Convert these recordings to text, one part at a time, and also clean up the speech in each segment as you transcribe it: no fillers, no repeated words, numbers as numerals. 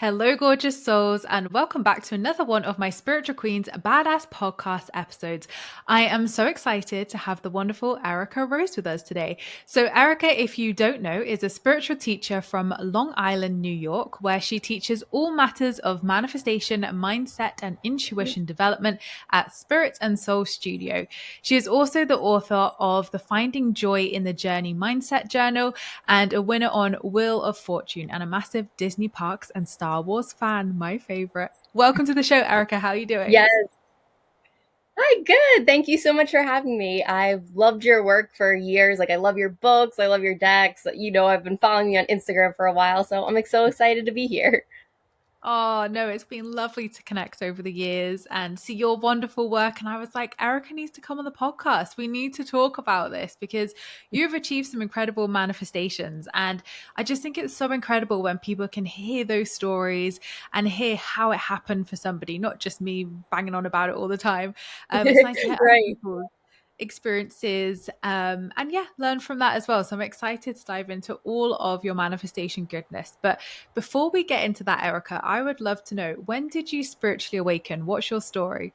Hello, gorgeous souls, and welcome back to another one of my Spiritual Queens Badass podcast episodes. I am so excited to have the wonderful Erica Rose with us today. So, Erica, if you don't know, is a spiritual teacher from Long Island, New York, where she teaches all matters of manifestation, mindset, and intuition development at Spirit and Soul Studio. She is also the author of the Finding Joy in the Journey Mindset Journal and a winner on Wheel of Fortune and a massive Disney Parks and Star Wars fan, my favorite. Welcome to the show, Erica. How are you doing? Yes. Hi, good. Thank you so much for having me. I've loved your work for years. Like, I love your books. I love your decks. I've been following you on Instagram for a while, so I'm so excited to be here. Oh, no, it's been lovely to connect over the years and see your wonderful work. And I was like, Erica needs to come on the podcast. We need to talk about this because you've achieved some incredible manifestations. And I just think it's so incredible when people can hear those stories and hear how it happened for somebody, not just me banging on about it all the time. It's nice to hear other Right. people's experiences and yeah, learn from that as well. So I'm excited to dive into all of your manifestation goodness. But before we get into that, Erica, I would love to know, when did you spiritually awaken? What's your story?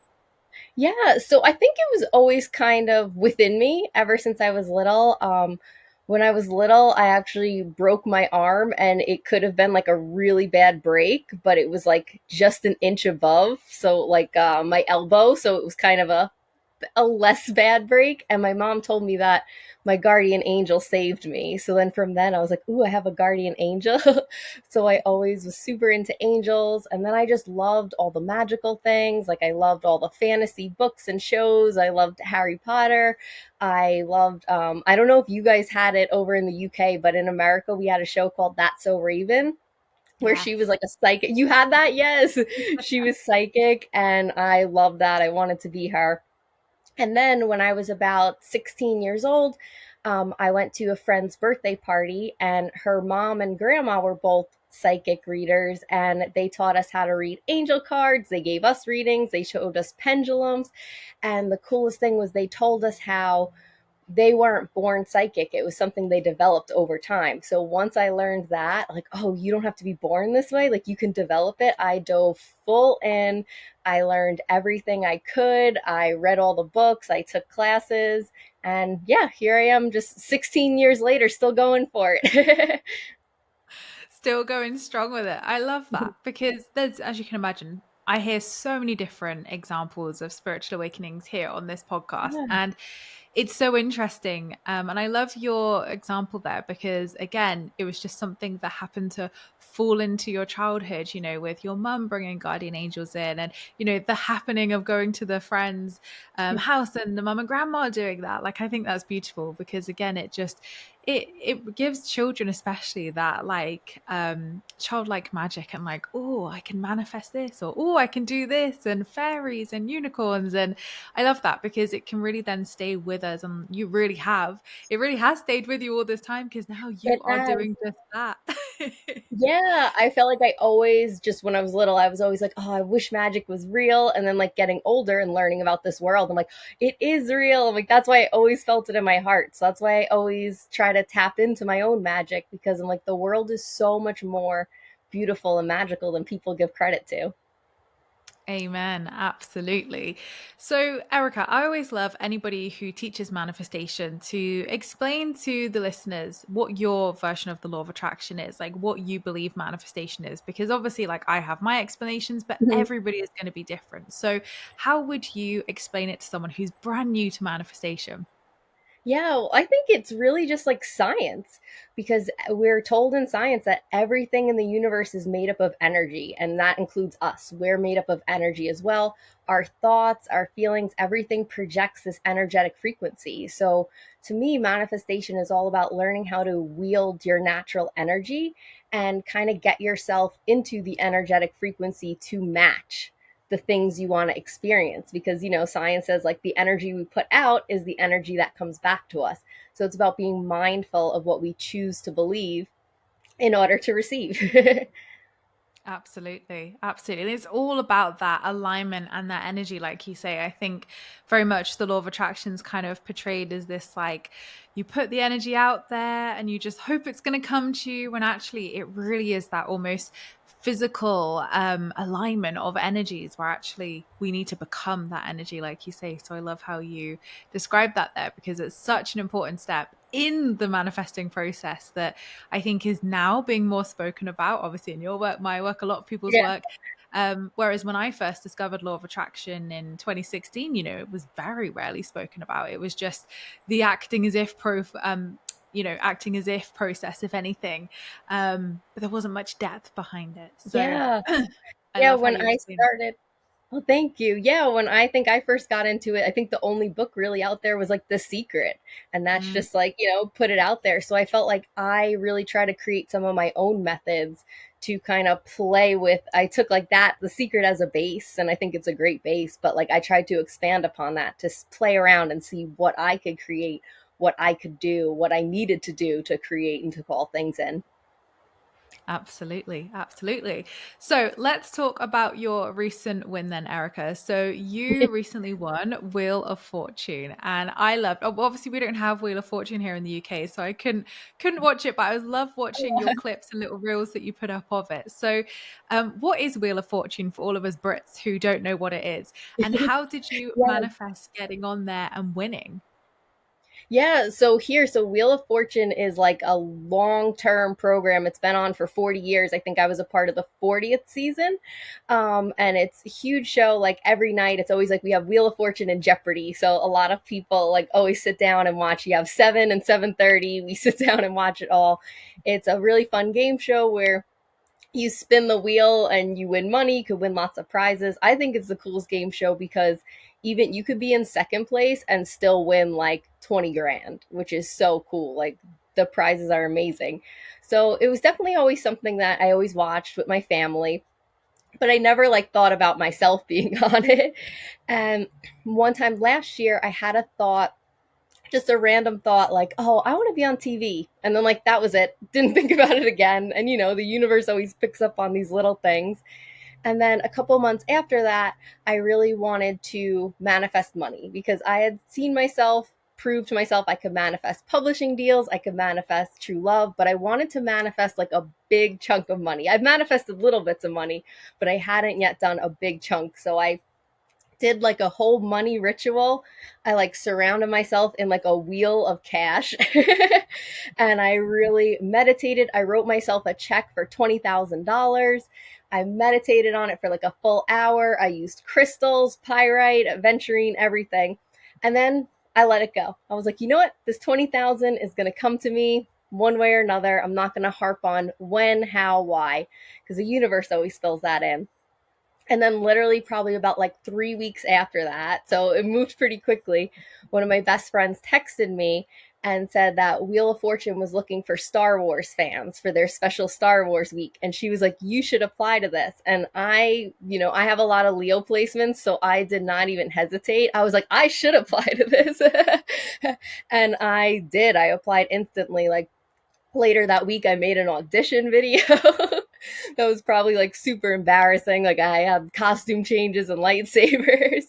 Yeah, so I think it was always kind of within me ever since I was little. When I was little, I actually broke my arm, and it could have been like a really bad break, but it was like just an inch above, so like my elbow, so it was kind of a less bad break. And my mom told me that my guardian angel saved me. So then from then I was like, ooh, I have a guardian angel. So I always was super into angels. And then I just loved all the magical things. Like, I loved all the fantasy books and shows. I loved Harry Potter. I loved, I don't know if you guys had it over in the UK, but in America, we had a show called That's So Raven, where she was Yes. like a psychic. You had that? Yes. She was psychic, and I loved that. I wanted to be her. And then when I was about 16 years old, I went to a friend's birthday party, and her mom and grandma were both psychic readers, and they taught us how to read angel cards. They gave us readings, they showed us pendulums. And the coolest thing was they told us how they weren't born psychic. It was something they developed over time. So once I learned that, like, oh, you don't have to be born this way, like, you can develop it, I dove full in. I learned everything I could. I read all the books, I took classes, and yeah, here I am just 16 years later, still going for it. Still going strong with it. I love that because there's, as you can imagine, I hear so many different examples of spiritual awakenings here on this podcast. Yeah. And it's so interesting. And I love your example there because, again, it was just something that happened to fall into your childhood, with your mum bringing guardian angels in and, the happening of going to the friend's house and the mum and grandma doing that. Like, I think that's beautiful because, again, it gives children especially that like childlike magic and like, oh, I can manifest this, or oh, I can do this, and fairies and unicorns. And I love that because it can really then stay with us, and it really has stayed with you all this time because now you It are has. doing just that. Yeah, I felt like I always, just when I was little, I was always like, oh, I wish magic was real. And then, like, getting older and learning about this world, I'm like, it is real. I'm like, that's why I always felt it in my heart. So that's why I always try to tap into my own magic, because I'm like, the world is so much more beautiful and magical than people give credit to. Amen. Absolutely. So, Erica, I always love anybody who teaches manifestation to explain to the listeners what your version of the law of attraction is, like what you believe manifestation is, because obviously, like, I have my explanations, but everybody is going to be different. So, how would you explain it to someone who's brand new to manifestation? Yeah, well, I think it's really just like science, because we're told in science that everything in the universe is made up of energy, and that includes us. We're made up of energy as well. Our thoughts, our feelings, everything projects this energetic frequency. So to me, manifestation is all about learning how to wield your natural energy and kind of get yourself into the energetic frequency to match the things you want to experience, because science says, like, the energy we put out is the energy that comes back to us. So it's about being mindful of what we choose to believe in order to receive. Absolutely. Absolutely. It's all about that alignment and that energy, like you say. I think very much the law of attraction is kind of portrayed as this like you put the energy out there and you just hope it's going to come to you, when actually it really is that almost physical alignment of energies, where actually we need to become that energy, like you say. So I love how you describe that there, because it's such an important step in the manifesting process that I think is now being more spoken about, obviously in your work, my work, a lot of people's Yeah. work. Whereas when I first discovered law of attraction in 2016, it was very rarely spoken about. It was just the acting as if process, if anything. But there wasn't much depth behind it. So Yeah. I Yeah. love how When you I explain started, well, thank you. Yeah, when I think I first got into it, I think the only book really out there was like The Secret. And that. that's just like, put it out there. So I felt like I really try to create some of my own methods to kind of play with. I took like that, The Secret, as a base, and I think it's a great base, but like I tried to expand upon that to play around and see what I could create, what I could do, what I needed to do to create and to call things in. Absolutely, absolutely. So let's talk about your recent win then, Erica. So you recently won Wheel of Fortune, and I loved. Obviously, we don't have Wheel of Fortune here in the UK, so I couldn't watch it, but I was love watching your clips and little reels that you put up of it. So, what is Wheel of Fortune for all of us Brits who don't know what it is, and how did you Yeah. manifest getting on there and winning? Yeah, so Wheel of Fortune is like a long-term program. It's been on for 40 years. I think I was a part of the 40th season. And it's a huge show. Like every night, it's always like we have Wheel of Fortune and Jeopardy. So a lot of people like always sit down and watch. You have 7 and 7:30. We sit down and watch it all. It's a really fun game show where you spin the wheel and you win money. You could win lots of prizes. I think it's the coolest game show because even you could be in second place and still win like 20 grand, which is so cool. Like the prizes are amazing. So it was definitely always something that I always watched with my family, but I never like thought about myself being on it. And one time last year, I had a thought, just a random thought, like, oh, I want to be on TV. And then, like, that was it. Didn't think about it again. And, the universe always picks up on these little things. And then a couple months after that, I really wanted to manifest money because I had seen myself prove to myself I could manifest publishing deals, I could manifest true love, but I wanted to manifest like a big chunk of money. I've manifested little bits of money, but I hadn't yet done a big chunk. So I did like a whole money ritual. I like surrounded myself in like a wheel of cash and I really meditated. I wrote myself a check for $20,000. I meditated on it for like a full hour. I used crystals, pyrite, aventurine, everything. And then I let it go. I was like, you know what? This 20,000 is going to come to me one way or another. I'm not going to harp on when, how, why, because the universe always fills that in. And then literally probably about like 3 weeks after that, so it moved pretty quickly, one of my best friends texted me and said that Wheel of Fortune was looking for Star Wars fans for their special Star Wars week. And she was like, you should apply to this. And I have a lot of Leo placements, so I did not even hesitate. I was like, I should apply to this. And I did. I applied instantly. Like later that week, I made an audition video. That was probably like super embarrassing. Like I had costume changes and lightsabers.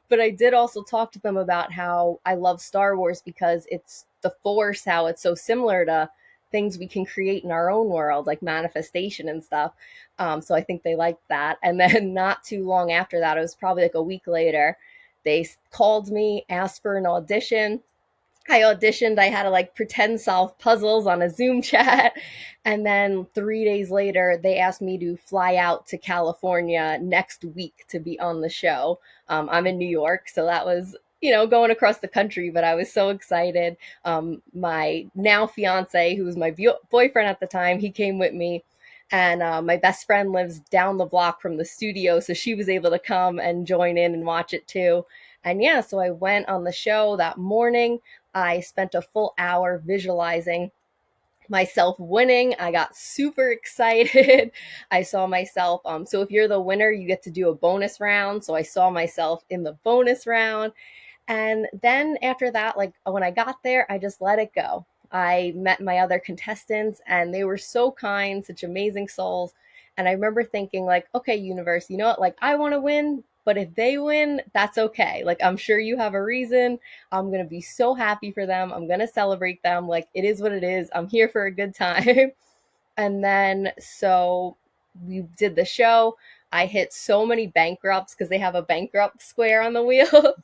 But I did also talk to them about how I love Star Wars because it's the Force, how it's so similar to things we can create in our own world, like manifestation and stuff. So I think they liked that. And then not too long after that, it was probably like a week later, they called me, asked for an audition. I auditioned. I had to like pretend solve puzzles on a Zoom chat. And then 3 days later, they asked me to fly out to California next week to be on the show. I'm in New York, so that was, going across the country, but I was so excited. My now fiance, who was my boyfriend at the time, he came with me. And my best friend lives down the block from the studio, so she was able to come and join in and watch it too. And yeah, so I went on the show that morning. I spent a full hour visualizing myself winning. I got super excited. I saw myself. So if you're the winner, you get to do a bonus round. So I saw myself in the bonus round. And then after that, like when I got there, I just let it go. I met my other contestants and they were so kind, such amazing souls. And I remember thinking, like, okay, universe, you know what? Like, I want to win. But if they win, that's okay. Like, I'm sure you have a reason. I'm going to be so happy for them. I'm going to celebrate them. Like, it is what it is. I'm here for a good time. And then, so we did the show. I hit so many bankrupts because they have a bankrupt square on the wheel.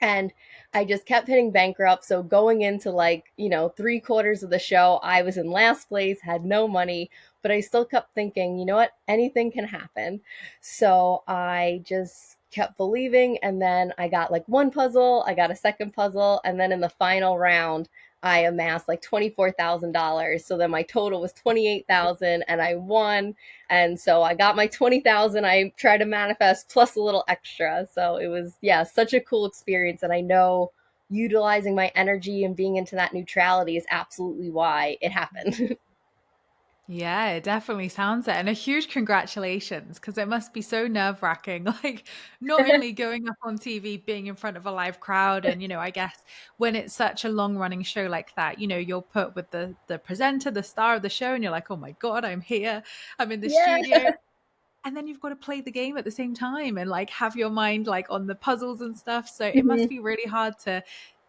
And I just kept hitting bankrupt. So going into like, 3 quarters of the show, I was in last place, had no money, but I still kept thinking, you know what, anything can happen. So I just kept believing. And then I got like one puzzle, I got a second puzzle. And then in the final round, I amassed like $24,000. So then my total was 28,000 and I won. And so I got my 20,000 I tried to manifest plus a little extra. So it was, yeah, such a cool experience. And I know utilizing my energy and being into that neutrality is absolutely why it happened. Yeah, it definitely sounds it. And a huge congratulations, because it must be so nerve-wracking. Like, not only going up on TV, being in front of a live crowd, and I guess when it's such a long-running show like that, you're put with the presenter, the star of the show, and you're like, oh my God, I'm here, I'm in the Yeah. studio. And then you've got to play the game at the same time and like have your mind like on the puzzles and stuff. So it must Mhm. be really hard to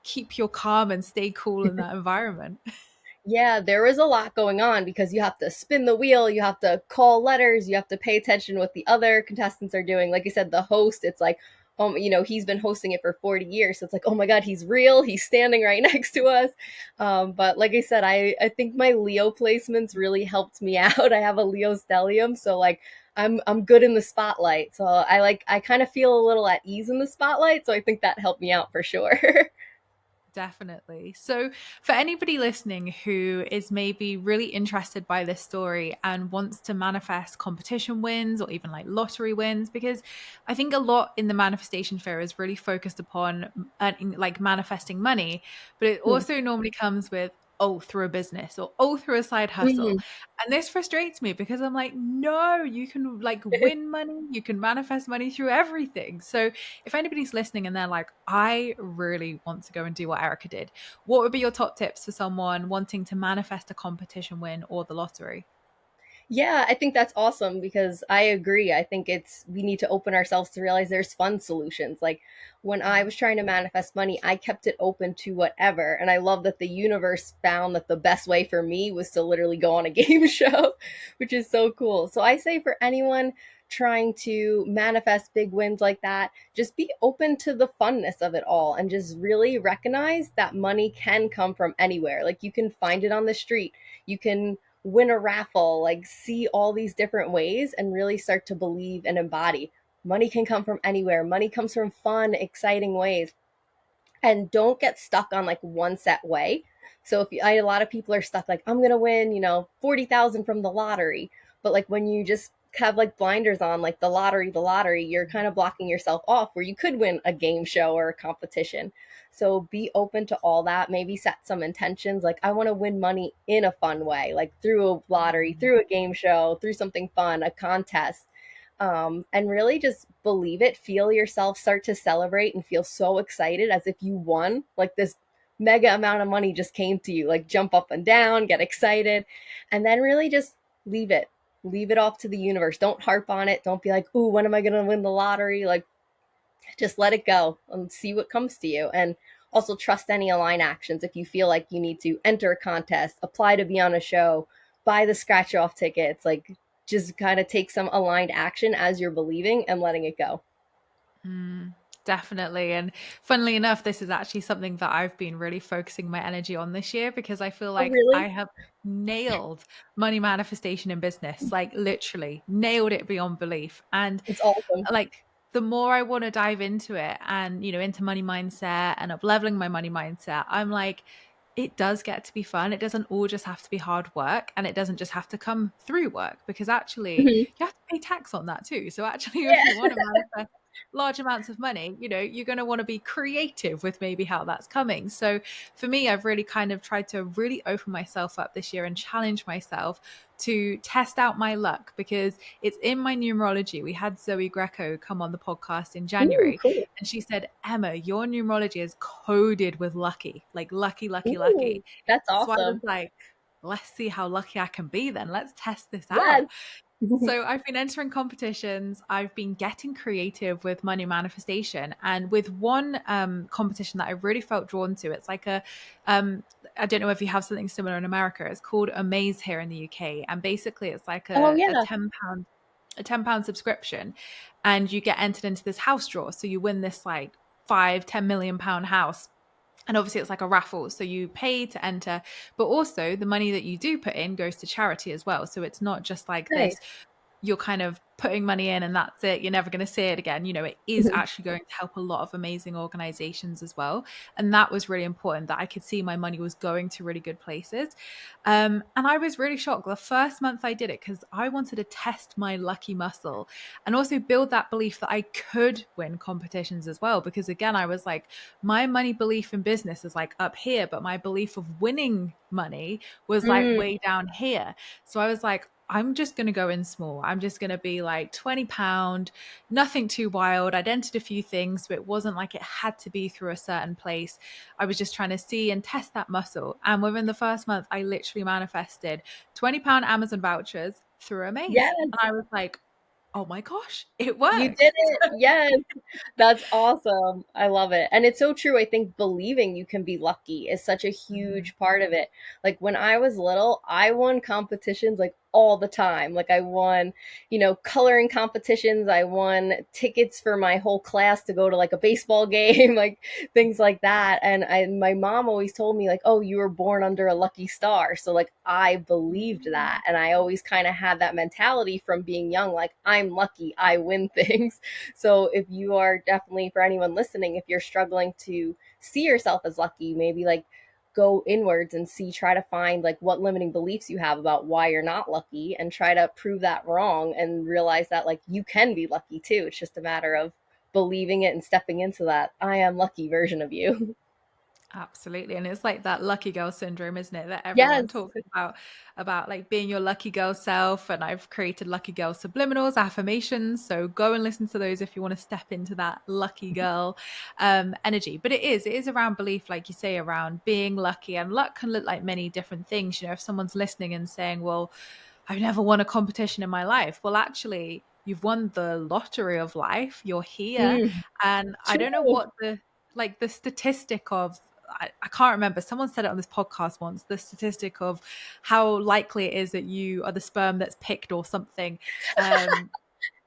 keep your calm and stay cool in that environment. Yeah, there was a lot going on because you have to spin the wheel, you have to call letters, you have to pay attention what the other contestants are doing. Like I said, the host, it's like, he's been hosting it for 40 years. So it's like, oh my God, he's real. He's standing right next to us. But like I said, I think my Leo placements really helped me out. I have a Leo stellium. So like, I'm good in the spotlight. So I kind of feel a little at ease in the spotlight. So I think that helped me out for sure. Definitely. So, for anybody listening who is maybe really interested by this story and wants to manifest competition wins or even like lottery wins, because I think a lot in the manifestation fair is really focused upon earning, like manifesting money, but it also normally comes with, oh, through a business or oh, through a side hustle. Mhm. And this frustrates me because I'm like, no, you can like win money, you can manifest money through everything. So, if anybody's listening and they're like, I really want to go and do what Erica did, what would be your top tips for someone wanting to manifest a competition win or the lottery? Yeah, I think that's awesome because I agree. I think we need to open ourselves to realize there's fun solutions. Like when I was trying to manifest money, I kept it open to whatever. And I love that the universe found that the best way for me was to literally go on a game show, which is so cool. So I say for anyone trying to manifest big wins like that, just be open to the funness of it all and just really recognize that money can come from anywhere. Like you can find it on the street. You can win a raffle, like see all these different ways and really start to believe and embody. Money can come from anywhere. Money comes from fun, exciting ways. And don't get stuck on like one set way. So a lot of people are stuck like I'm going to win, 40,000 from the lottery. But like when you just have like blinders on like the lottery, you're kind of blocking yourself off where you could win a game show or a competition. So be open to all that. Maybe set some intentions like I want to win money in a fun way, like through a lottery, through a game show, through something fun, a contest. And really just believe it, feel yourself start to celebrate and feel so excited as if you won. Like this mega amount of money just came to you, like jump up and down, get excited, and then really just leave it. Leave it off to the universe. Don't harp on it. Don't be like, ooh, when am I going to win the lottery? Like, just let it go and see what comes to you. And also trust any aligned actions. If you feel like you need to enter a contest, apply to be on a show, buy the scratch off tickets, like just kind of take some aligned action as you're believing and letting it go. Definitely. And funnily enough, this is actually something that I've been really focusing my energy on this year because I feel Oh, like I really? have nailed money manifestation in business, like literally nailed it beyond belief. And It's awesome. like the more I want to dive into it and, into money mindset and up leveling my money mindset, I'm like, it does get to be fun. It doesn't all just have to be hard work and it doesn't just have to come through work because actually Mhm. you have to pay tax on that too. So actually, if you Yeah. want to manifest large amounts of money, you're going to want to be creative with maybe how that's coming. So for me, I've really kind of tried to really open myself up this year and challenge myself to test out my luck because it's in my numerology. We had Zoe Greco come on the podcast in Ooh, January cool. and she said, Emma, your numerology is coded with lucky, like lucky, lucky, lucky. Ooh, that's So I was awesome. like, let's see how lucky I can be then. Let's test this Yes. out. So I've been entering competitions. I've been getting creative with money manifestation, and with one competition that I really felt drawn to. It's like a, um, I don't know if you have something similar in America. It's called Amaze here in the UK, and basically it's like Oh a yeah. £10 subscription, and you get entered into this house draw. So you win this like 5-10 million pound house, and obviously it's like a raffle, so you pay to enter, but also the money that you do put in goes to charity as well. So it's not just like Nice. this, you're kind of putting money in and that's it, you're never going to see it again. It is actually going to help a lot of amazing organizations as well. And that was really important, that I could see my money was going to really good places. And I was really shocked the first month I did it, because I wanted to test my lucky muscle and also build that belief that I could win competitions as well. Because again, I was like, my money belief in business is like up here, but my belief of winning money was like Mm, way down here. So I was like, I'm just going to go in small. I'm just going to be like £20, nothing too wild. I'd entered a few things, but it wasn't like it had to be through a certain place. I was just trying to see and test that muscle. And within the first month, I literally manifested £20 Amazon vouchers through a maze. yes, And I was like, oh my gosh, it you works. did it. Yes. That's awesome. I love it. And it's so true. I think believing you can be lucky is such a Mhm. huge part of it. Like when I was little, I won competitions like all the time. Like I won, coloring competitions. I won tickets for my whole class to go to like a baseball game, like things like that. And my mom always told me like, "Oh, you were born under a lucky star." So like I believed that. And I always kind of had that mentality from being young, like I'm lucky, I win things. So if you are definitely, for anyone listening, if you're struggling to see yourself as lucky, maybe like go inwards and try to find like what limiting beliefs you have about why you're not lucky and try to prove that wrong and realize that like you can be lucky too. It's just a matter of believing it and stepping into that I am lucky version of you. Absolutely. And it's like that lucky girl syndrome, isn't it? That everyone Yes. talks about like being your lucky girl self. And I've created lucky girl subliminals, affirmations. So go and listen to those if you want to step into that lucky girl energy. But it is around belief, like you say, around being lucky. And luck can look like many different things. If someone's listening and saying, well, I've never won a competition in my life. Well, actually, you've won the lottery of life. You're here. Mm, And I don't know true. what the statistic of, I can't remember. Someone said it on this podcast once, the statistic of how likely it is that you are the sperm that's picked or something. Um,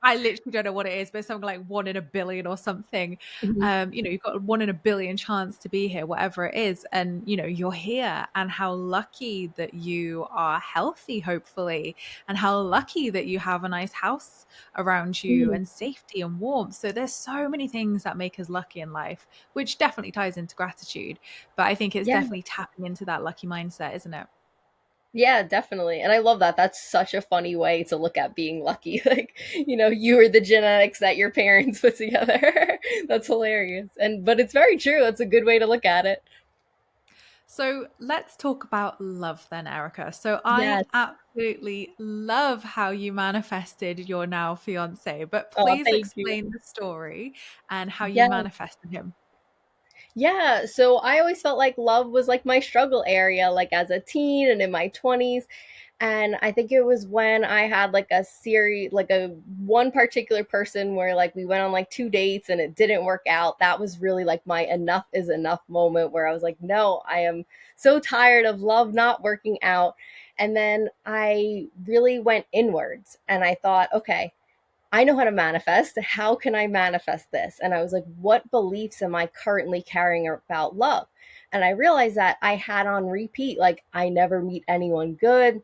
I literally don't know what it is, but it's something like 1 in a billion or something. Mhm. You've got 1 in a billion chance to be here, whatever it is. And, you're here, and how lucky that you are healthy, hopefully, and how lucky that you have a nice house around you Mm, and safety and warmth. So there's so many things that make us lucky in life, which definitely ties into gratitude. But I think it's yeah. definitely tapping into that lucky mindset, isn't it? Yeah, definitely. And I love that. That's such a funny way to look at being lucky. Like, you were the genetics that your parents put together. That's hilarious. But it's very true. It's a good way to look at it. So let's talk about love then, Erica. So I Yes. absolutely love how you manifested your now fiance, but Oh, please thank you. explain the story and how you Yeah. manifested him. Yeah, so I always felt like love was like my struggle area, like as a teen and in my 20s. And I think it was when I had like a series, like a one particular person where like we went on like 2 dates and it didn't work out. That was really like my enough is enough moment where I was like, no, I am so tired of love not working out. And then I really went inwards and I thought, okay, I know how to manifest. How can I manifest this? And I was like, what beliefs am I currently carrying about love? And I realized that I had on repeat, like, I never meet anyone good.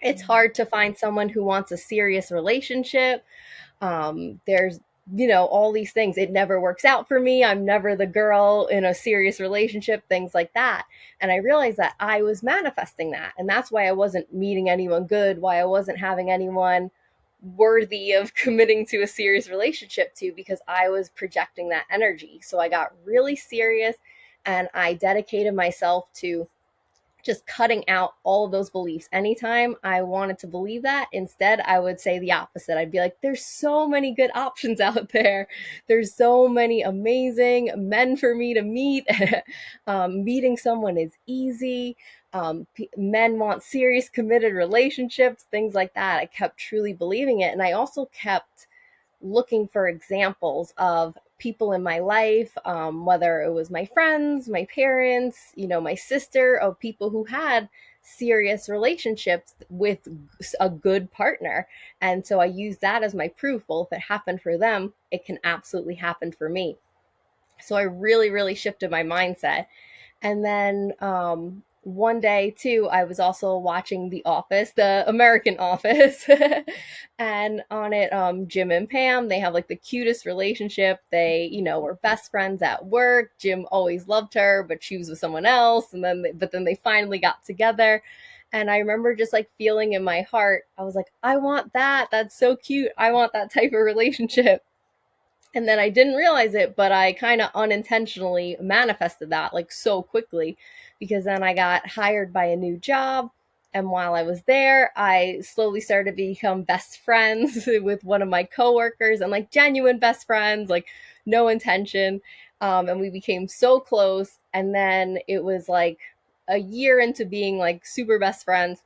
It's Mm, hard to find someone who wants a serious relationship. There's, all these things. It never works out for me. I'm never the girl in a serious relationship, things like that. And I realized that I was manifesting that. And that's why I wasn't meeting anyone good, why I wasn't having anyone worthy of committing to a serious relationship to, because I was projecting that energy. So I got really serious and I dedicated myself to just cutting out all of those beliefs. Anytime I wanted to believe that, instead, I would say the opposite. I'd be like, there's so many good options out there. There's so many amazing men for me to meet. Meeting someone is easy. Men want serious, committed relationships, things like that. I kept truly believing it. And I also kept looking for examples of people in my life, whether it was my friends, my parents, my sister, of people who had serious relationships with a good partner. And so I use that as my proof. Well, if it happened for them, it can absolutely happen for me. So I really, really shifted my mindset. And then one day too, I was also watching The Office, the American Office, and on it, Jim and Pam, they have like the cutest relationship. They, were best friends at work. Jim always loved her, but she was with someone else, and then they finally got together. And I remember just like feeling in my heart, I was like, I want that. That's so cute. I want that type of relationship. And then I didn't realize it, but I kind of unintentionally manifested that like so quickly, because then I got hired by a new job. And while I was there, I slowly started to become best friends with one of my coworkers, and like genuine best friends, like no intention. And we became so close. And then it was like a year into being like super best friends,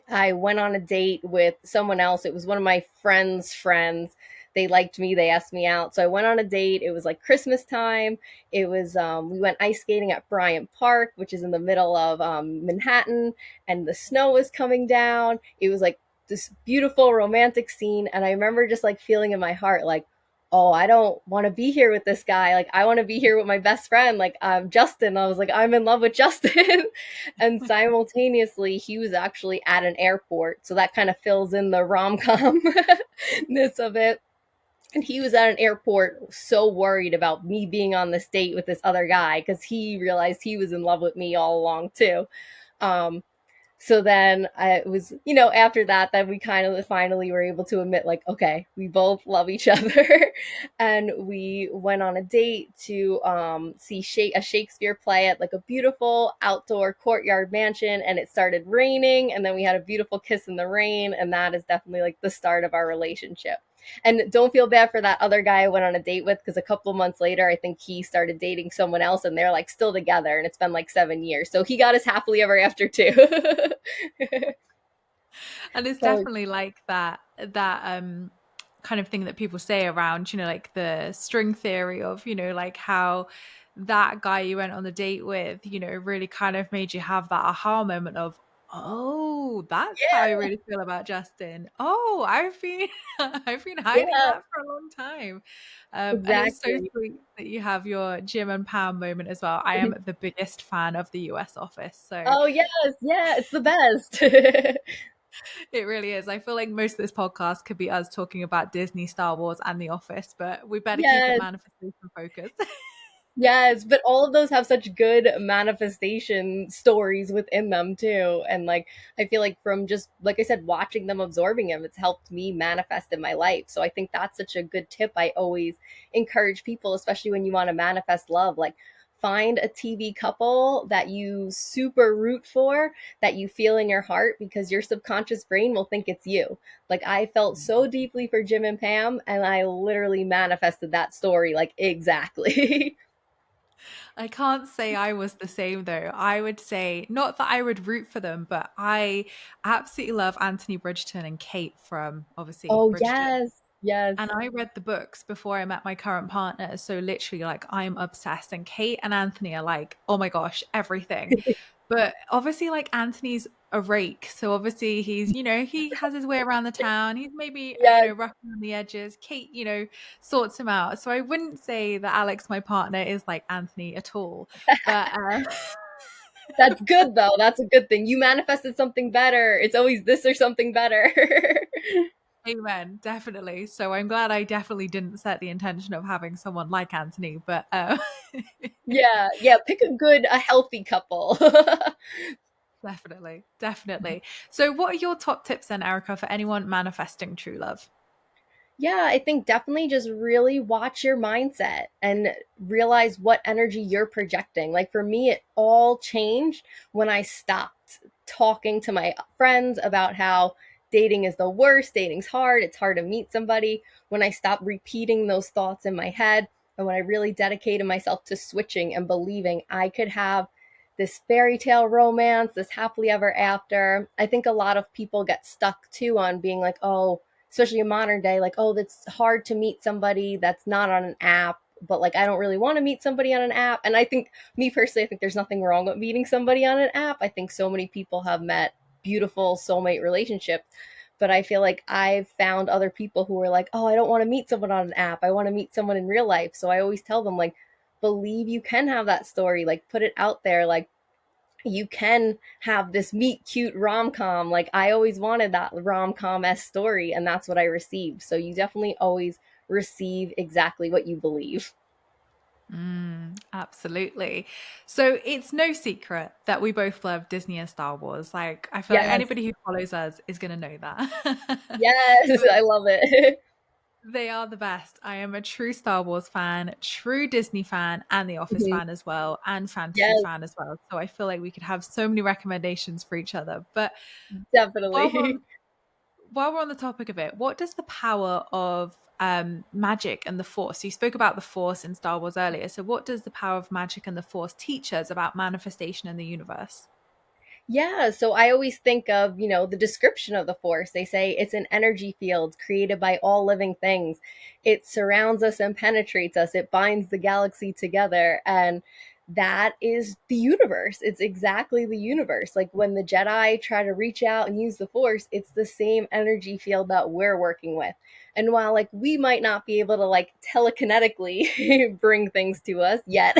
I went on a date with someone else. It was one of my friends' friends. They liked me. They asked me out. So I went on a date. It was like Christmas time. It was, we went ice skating at Bryant Park, which is in the middle of Manhattan, and the snow was coming down. It was like this beautiful romantic scene. And I remember just like feeling in my heart, like, oh, I don't want to be here with this guy. Like, I want to be here with my best friend, like Justin. I was like, I'm in love with Justin. And simultaneously, he was actually at an airport. So that kind of fills in the rom com ness of it. And he was at an airport so worried about me being on this date with this other guy, because he realized he was in love with me all along, too. Um, so then it was, after that, then we kind of finally were able to admit, like, okay, we both love each other. And we went on a date to see a Shakespeare play at like a beautiful outdoor courtyard mansion. And it started raining. And then we had a beautiful kiss in the rain. And that is definitely like the start of our relationship. And don't feel bad for that other guy I went on a date with, because a couple of months later, I think he started dating someone else, and they're like still together, and it's been like 7 years. So he got his happily ever after too. And it's So definitely like that kind of thing that people say around, like the string theory of, like how that guy you went on the date with, really kind of made you have that aha moment of, oh, that's how I yeah, really feel about Justin. Oh, I've been I've been hiding yeah, that for a long time. And it's so exactly. sweet that you have your Jim and Pam moment as well. I am the biggest fan of the US Office, so Oh yes, yeah, it's the best. it really is. I feel like most of this podcast could be us talking about Disney, Star Wars, and The Office, but we better keep it Yes, manifestation focused. yes, but all of those have such good manifestation stories within them too. And like I feel like from just like I said, watching them, absorbing them, it's helped me manifest in my life. So I think that's such a good tip I always encourage people, especially when you want to manifest love. Like find a TV couple that you super root for, that you feel in your heart, because your subconscious brain will think it's you. Like I felt so deeply for Jim and Pam, and I literally manifested that story like exactly. I can't say I was the same though. I would say not that I would root for them, but I absolutely love Anthony Bridgerton and Kate from obviously Oh, Bridgerton. yes. Yes. And I read the books before I met my current partner. So literally, like, I'm obsessed. And Kate and Anthony are like, oh my gosh, everything. But obviously, like, Anthony's a rake. So obviously, he's, he has his way around the town. He's maybe, Yes. rough around the edges. Kate, sorts him out. So I wouldn't say that Alex, my partner, is like Anthony at all. But That's good though. That's a good thing. You manifested something better. It's always this or something better. amen, definitely. So I'm glad I definitely didn't set the intention of having someone like Anthony. But Yeah. Yeah. Pick a healthy couple. definitely, definitely. So, what are your top tips then, Erica, for anyone manifesting true love? Yeah, I think definitely just really watch your mindset and realize what energy you're projecting. Like for me, it all changed when I stopped talking to my friends about how dating is the worst, dating's hard, it's hard to meet somebody. When I stopped repeating those thoughts in my head, and when I really dedicated myself to switching and believing I could have this fairy tale romance, this happily ever after. I think a lot of people get stuck too on being like, oh, especially in modern day, like, oh, that's hard to meet somebody that's not on an app. But like, I don't really want to meet somebody on an app. And I think, me personally, I think there's nothing wrong with meeting somebody on an app. I think so many people have met beautiful soulmate relationships. But I feel like I've found other people who are like, oh, I don't want to meet someone on an app. I want to meet someone in real life. So I always tell them, like, believe you can have that story, like, put it out there. Like, you can have this meet cute rom com. Like I always wanted that rom com s story, and that's what I received. So you definitely always receive exactly what you believe. Absolutely. So it's no secret that we both love Disney and Star Wars. Like, I feel like Yes, anybody who follows us is going to know that. yes, But I love it. they are the best. I am a true Star Wars fan, true Disney fan, and The Office Mhm. fan as well, and fantasy Yes, fan as well. So I feel like we could have so many recommendations for each other. But while we're definitely. on, while we're on the topic of it, what does the power of magic and the Force? So you spoke about the Force in Star Wars earlier. So what does the power of magic and the Force teach us about manifestation in the universe? Yeah, so I always think of, the description of the Force. They say it's an energy field created by all living things. It surrounds us and penetrates us. It binds the galaxy together. And that is the universe. It's exactly the universe. Like when the Jedi try to reach out and use the Force, it's the same energy field that we're working with. And while like we might not be able to like telekinetically bring things to us yet,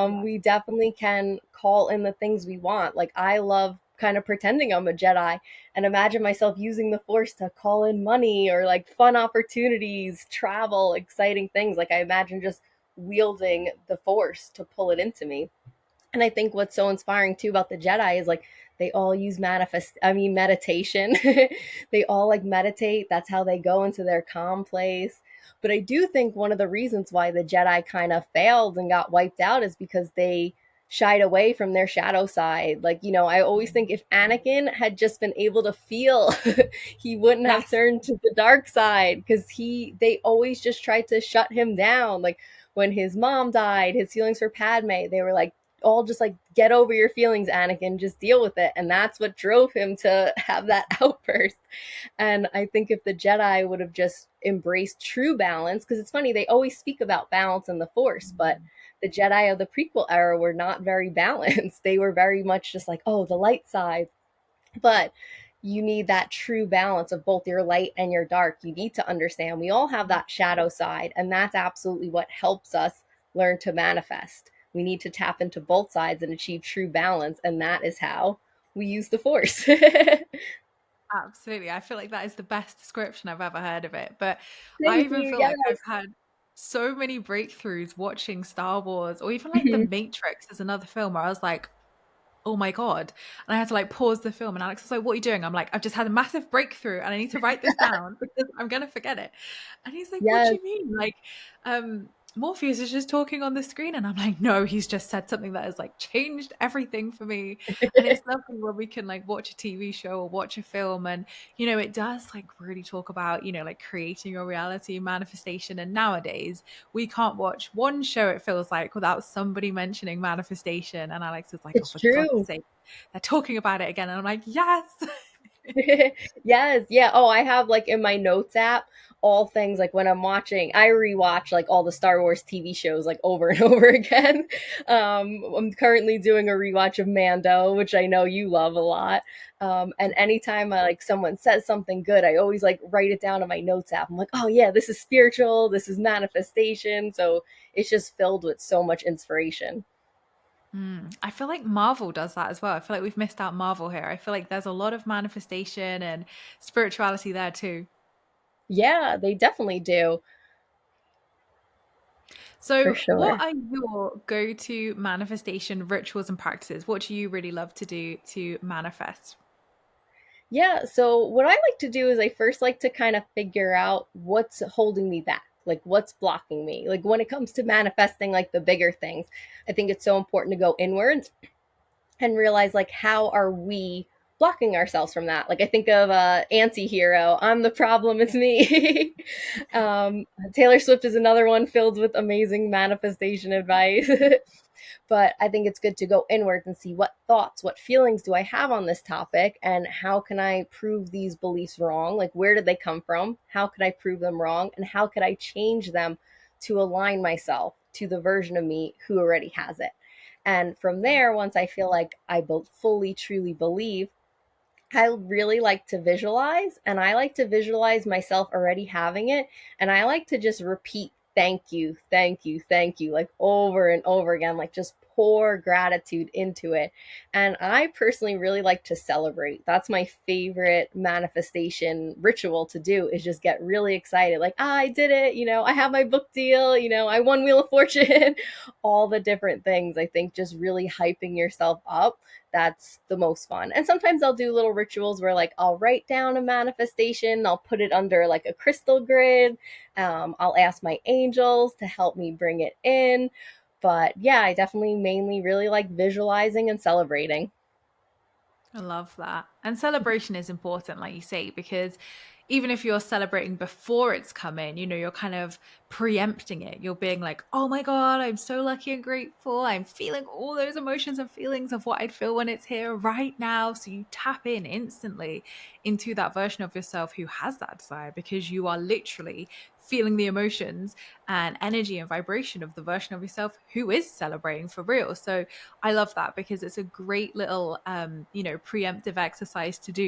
Yeah. we definitely can call in the things we want. Like I love kind of pretending I'm a Jedi and imagine myself using the Force to call in money or like fun opportunities, travel, exciting things. Like I imagine just wielding the Force to pull it into me. And I think what's so inspiring too about the Jedi is like they all use meditation. They all like meditate. That's how they go into their calm place. But I do think one of the reasons why the Jedi kind of failed and got wiped out is because they shied away from their shadow side. Like, I always think if Anakin had just been able to feel, he wouldn't have Yes. turned to the dark side because they always just tried to shut him down. Like when his mom died, his feelings for Padme, they were like, all just like get over your feelings, Anakin, just deal with it. And that's what drove him to have that outburst. And I think if the Jedi would have just embraced true balance, because it's funny, they always speak about balance in the Force, but the Jedi of the prequel era were not very balanced. They were very much just like, oh, the light side. But you need that true balance of both your light and your dark. You need to understand we all have that shadow side, and that's absolutely what helps us learn to manifest. We need to tap into both sides and achieve true balance, and that is how we use the Force. Thank Absolutely. I feel like that is the best description I've ever heard of it. But I even you. feel like I've Yes. had so many breakthroughs watching Star Wars or even like The Matrix is another film where I was like, oh my God. And I had to like pause the film. And Alex was like, what are you doing? I'm like, I've just had a massive breakthrough and I need to write this down because I'm going to forget it. And he's like, what do Yes. you mean? Like, Morpheus is just talking on the screen. And I'm like, no, he's just said something that has like changed everything for me. And it's lovely when we can like watch a TV show or watch a film. And, it does like really talk about, like creating your reality, manifestation. And nowadays, we can't watch one show, it feels like, without somebody mentioning manifestation. And Alex is like, oh, It's for God's true. sake, they're talking about it again. And I'm like, yes. Yes, yeah. Oh, I have like in my notes app all things like when I'm watching, I rewatch like all the Star Wars TV shows like over and over again. I'm currently doing a rewatch of Mando, which I know you love a lot. And anytime I like someone says something good, I always like write it down in my notes app. I'm like, oh yeah, this is spiritual, this is manifestation. So it's just filled with so much inspiration. I feel like Marvel does that as well. I feel like we've missed out Marvel here. I feel like there's a lot of manifestation and spirituality there too. Yeah, they definitely do, for So, what sure. are your go to manifestation rituals and practices? What do you really love to do to manifest? Yeah, so what I like to do is I first like to kind of figure out what's holding me back, like what's blocking me. Like when it comes to manifesting like the bigger things, I think it's so important to go inwards and realize like how are we blocking ourselves from that. Like I think of anti-hero, I'm the problem, it's me. Taylor Swift is another one filled with amazing manifestation advice. But I think it's good to go inwards and see what thoughts, what feelings do I have on this topic, and how can I prove these beliefs wrong? Like, where did they come from? How could I prove them wrong? And how could I change them to align myself to the version of me who already has it? And from there, once I feel like I fully, truly believe, I really like to visualize, and I like to visualize myself already having it. And I like to just repeat thank you, thank you, thank you, like over and over again, like just pour gratitude into it. And I personally really like to celebrate. That's my favorite manifestation ritual to do, is just get really excited. Like, ah, I did it. I have my book deal. I won Wheel of Fortune, all the different things. I think just really hyping yourself up, that's the most fun. And sometimes I'll do little rituals where like I'll write down a manifestation, I'll put it under like a crystal grid. I'll ask my angels to help me bring it in. But yeah, I definitely mainly really like visualizing and celebrating. I love that. And celebration is important, like you say, because even if you're celebrating before it's coming, you're kind of preempting it. You're being like, oh my God, I'm so lucky and grateful. I'm feeling all those emotions and feelings of what I'd feel when it's here right now. So you tap in instantly into that version of yourself who has that desire, because you are literally feeling the emotions and energy and vibration of the version of yourself who is celebrating for real. So I love that, because it's a great little preemptive exercise to do